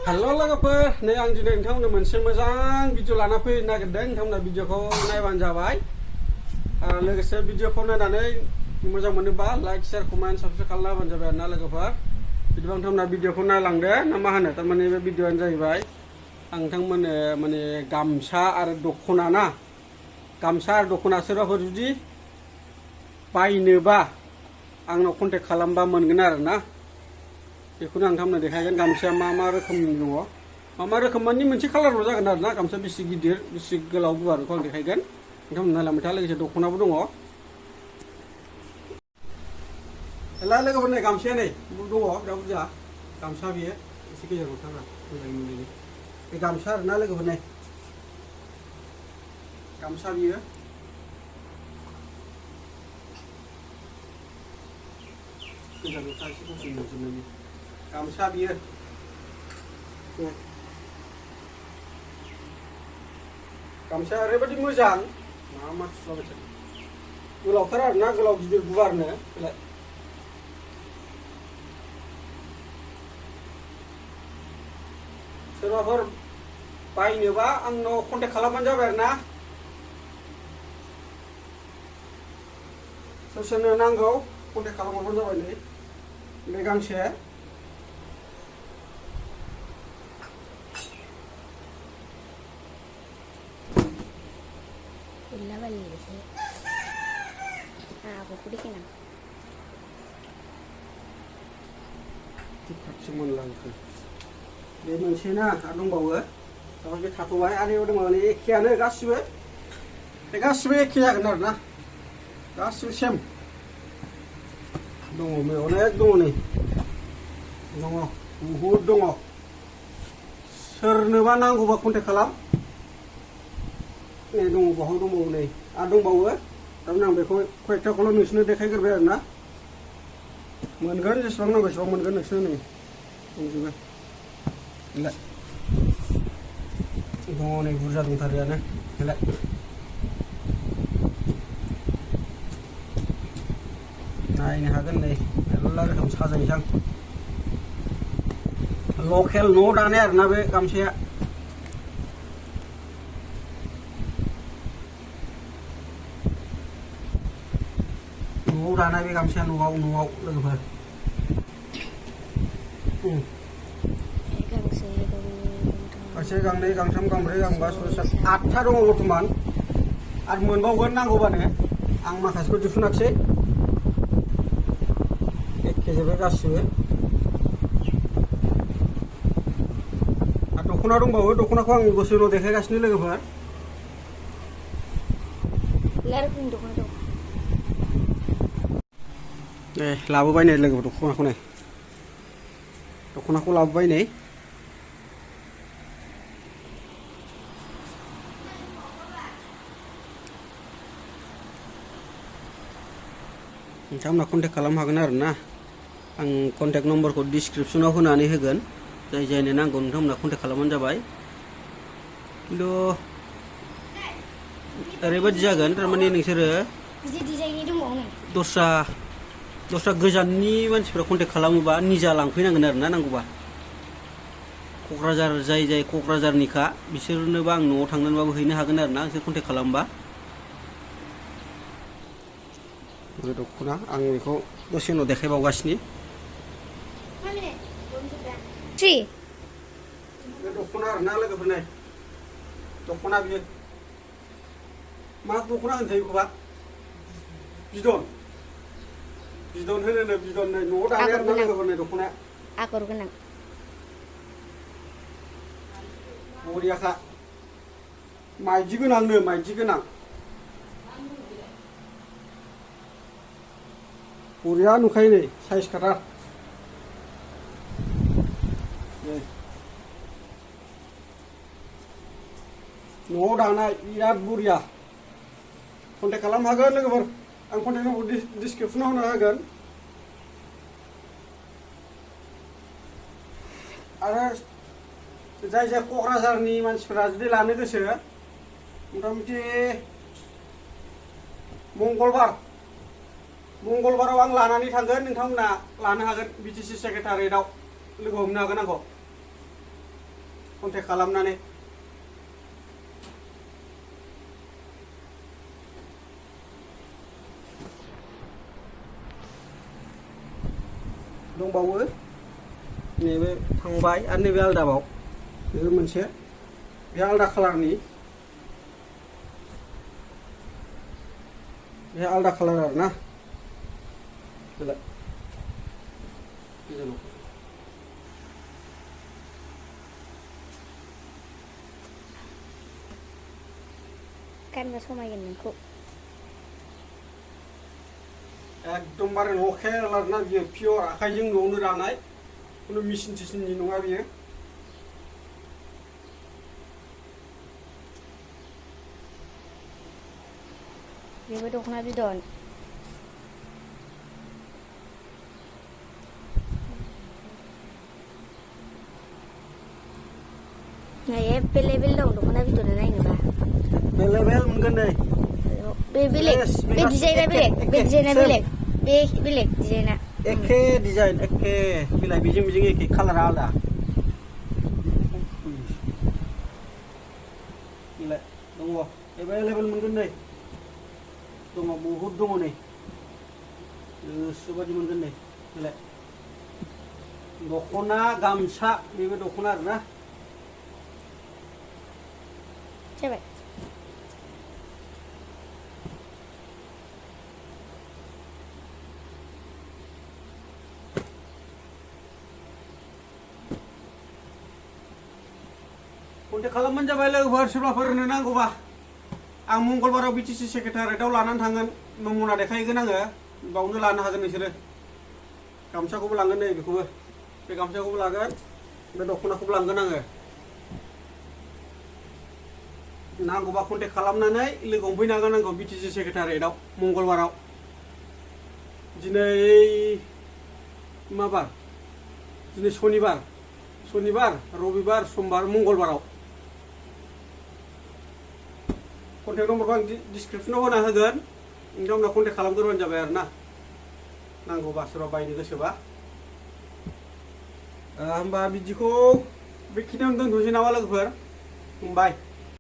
Halo logoफोर नै आं दिनै नोंथांमोननो मोनसे मोजां भिडिअ लाना फैनो नागिरदों नोंथांमोना भिडिअखौ नायबानो जाबाय लोगोसे भिडिअखौ नायनानै मोजां मोनोबा लाइक शेयार कमेन्ट साबस्क्राइब खालामना होबानो जाबाय आरोना लोगोफोर बिदिबा नोंथांमोना भिडिअखौ नायलांदो ना मा होनो थारमाने बे भिडिअआनो जाहैबाय आं नोंथांमोननो माने गामसा आरो दख'ना ना गामसा आरो दख'ना सोरबाफोर जुदि बायनोबा आंनाव कन्टेक्ट खालामबा मोनगोन आरोना बेखौनो आं नोंथांमोननो देखायगोन गामसाया मा रोखोमनि दङ मा रोखोम माने मोनसे कालारल' जागोन आरोना गामसा बेसे गिदिर बेसे गोलाव गुवार बेखौ आं देखायगोन नोंथांमोननो नायलांबाय था लोगोसे दख'नाबो दङ लोगोफोर नै गामसाया नै दङ बिराद बुरजा गामसा बियो एसे गेजेराव थाङा मोजाङै नुयो बे गामसा आरोना लोगोफोर नै गामसा बियो गोजानाव था एसे दसे नुजोबनायनि गामसा बियो गामसाया ओरैबायदि मोजां मा थुलाबाय थादों गोलावथार आरोना गोलाव गिदिर गुवारनो बेलाय सोरबाफोर बायनोबा आंनाव कन्टेक्ट खालामबानो जाबाय आरोना सोर सोरनो नांगौ कन्टेक्ट खालामबानो जाबाय नै बे गांसे aku kudikin lang. खाथि मोनलांखो बे मोनसे ना आरो दंबावो ओमफ्राय बे थाथ'बाय आरो बेयाव दङ नै एखेयानो गासिबो बे गासिबो एखे जागोन आरोना गासिबो सेम दङ अनेक दङ नै दङ बहुद दङ सोरनोबा नांगौबा कन्टेक्ट खालाम नै दङ बाहाय दंबावो नै आरो दंबावो थारमाने आं बेखौ कयेकटाखौल' नोंसोरनो देखायग्रोबाय आरोना मोनगोन जेसेबां नांगौ एसेबां मोनगोन नोंसोरनो नै दंजोबो बेलाय दङ नै बुरजा दंथारोआनो बेलाय नायनो हागोन नै मेरला रोखोम साजायनोसै आं लकेल न'आव दानाय आरोना बे गामसाया न'आव दानाय बे गामसाया न'आव लोगोफोर गांसे गांनै गांथाम गांब्रै गांबा सय सात आठथा दङ बर्थमान आरो मोनबावगोन नांगौबानो आं माखासेखौ दिहुनाखिसै एखेजोबो गासिबो आरो दख'ना दंबावो दख'नाखौ आं दसे उनाव देखायगासिनो लोगोफोर दे लाबोबाय नै लोगोफोर दख'नाखौ लाबोबाय नै नोंथांमोना कन्टेक्ट खालामनो हागोन आरोना आं कन्टेक्ट नम्बरखौ डिसक्रिपसनाव होनानै होगोन जाय जायनो नांगौ नोंथांमोना कन्टेक्ट खालामबानो जाबाय खिन्थु ओरैबायदि जागोन थारमाने नोंसोरो दस्रा गोजाननि मानसिफ्रा कन्टेक्ट खालामोबा निजा लांफैनांगोन आरोना नांगौबा क'क्राझार जाय क'क्राझारनिखा बिसोरनोबा आं न'आव थांनानैबाबो हैनो हागोन आरोना नोंसोर कन्टेक्ट खालामबा बे दख'ना आं बेखौ दसे उनाव देखायबावगासिनो बे दख'ना आरोना लोगोफोर नै दख'ना बियो मा दख'ना होनथाय बेखौबा बिदन होनो बिदन नै न'आव दानाय आरोना लोगोफोर नै दख'नाया आगर गोनां बरियाखा माइदि गोनांनो माइदि गोनां बरिया नुखायो नै साइज खाथार न'आव दानाय बिराद बरिया कन्टेक्ट खालामनो हागोन लोगोफोर आं कन्टेक्ट नम्बर डिसक्रिपसनाव होना होगोन आरो जाय क'क्राझारनि मानसिफोरा जुदि लानो गोसो मथा मथि मंगलबाराव आं लानानै थांगोन नोंथांमोना लानो हागोन बिटिसि सेक्रेटारियेटआव लोगो हमनो हागोन आंखौ कन्टेक्ट खालामनानै दंबावो नैबे थांबाय आरो नैबे आलदाबाव बेबो मोनसे बे आलदा कालारनि बे आलदा कालार आरो ना बेलाय गानबा समायगोन नोंखौ एकदमबारे लकेल आरोना बियो पियर आखाइजों न'आवनो दानाय खुनु मेचिन टिचिननि नङा बियो बेबो दख'ना बिदन एभेलेबेल दं दख'ना बिदना नायनोबा एभेलेबेल मोनगोन नै बे बेलेग बे डिजाइना बेलेग बे डिजाइना बेलेग बे बेलेग डिजाइना एखे डिजाइन एखे बिलाइ बिजों एखे कालारा आलदा बिलाइ दङ एभेलेबेल मोनगोन नै दङ बहुद दङ नै गोसोबादि मोनगोन नै बिलाइ दख'ना गामसा बेबो दख'ना आरोना जाबाय कन्टेक्ट खालामबानो जाबाय लोगोफोर सोरबाफोर होनो नांगौबा आं मंगलबाराव बिटिसि सेक्रेटारियेटआव लानानै थांगोन नमुना देखायगोन आङो बावनो लानो हागोन नोंसोरो गामसाखौबो लांगोन नै बेखौबो बे गामसाखौबो लागोन बे दख'नाखौबो लांगोन आङो नांगौबा कन्टेक्ट खालामनानै लोगो हमफैनो हागोन आंखौ बिटिसि सेक्रेटारियेटआव मंगलबाराव दिनै मा बार दिनै सनिबार रबिबार समबार मंगलबाराव कन्टेक्ट नम्बरखौ आं डिसक्रिपसनाव होना होगोन नोंथांमोना कन्टेक्ट खालामग्रोबानो जाबाय आरो ना नांगौबा सोरबा बायनो गोसोबा होमबा बिदिखौ बेखिनियावनो दोनथ'नोसै नामा लोगोफोर बाय